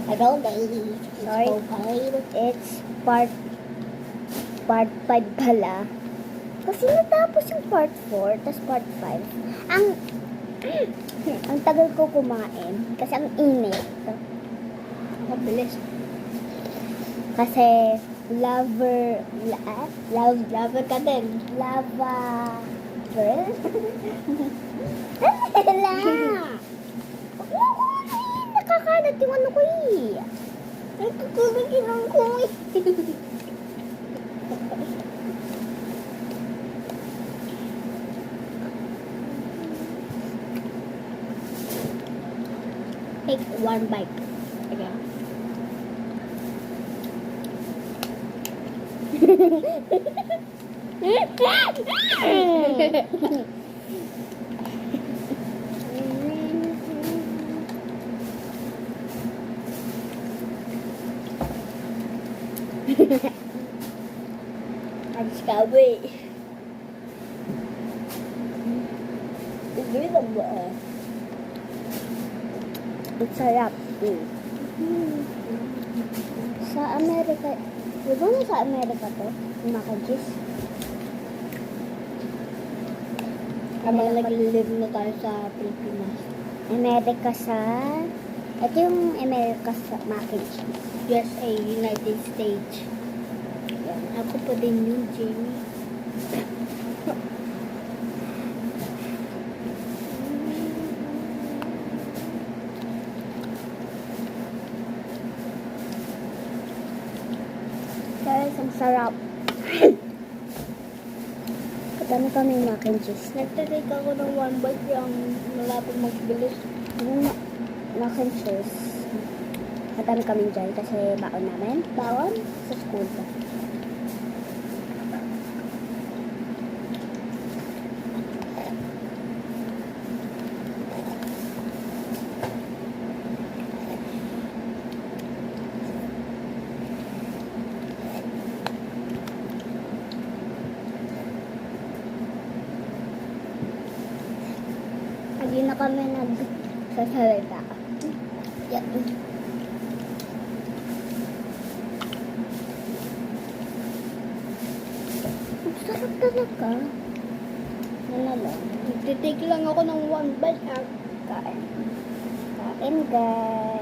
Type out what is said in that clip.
Hello, ladies. Sorry. It's part 5 pala. Kasi natapos yung part 4, tas part 5. Ang tagal ko kumain. Kasi ang init. Mabilis. Kasi Lover ka din. lava girl. Dali lang. Huwag mo kumain. Nakakalat yung ano ko eh. Ay, kukulikinan ko eh. Take one bite. Again. Alis ka, wey. Hindi lang ba eh? Ang sarap. Sa Amerika, di ba nga sa Amerika to? Yung mac and cheese? Kami nag-live na tayo sa Pilipinas. Amerika sa... Ito yung Amerika sa mac and cheese. USA, United States. Yan. Ako pa din yung Jamie. Guys, ang sarap. Kadami kami mac and cheese. Nagtitake ako ng one bite yung malapit magbilis. Yung mac and cheese. Kadami kami dyan kasi baon namin. Baon sa school pa. Hindi na kami nagsasalita. Yan. Ang sarap talaga. Ano lang. Nagtitake lang ako ng one bite. Kain. Kain, guys.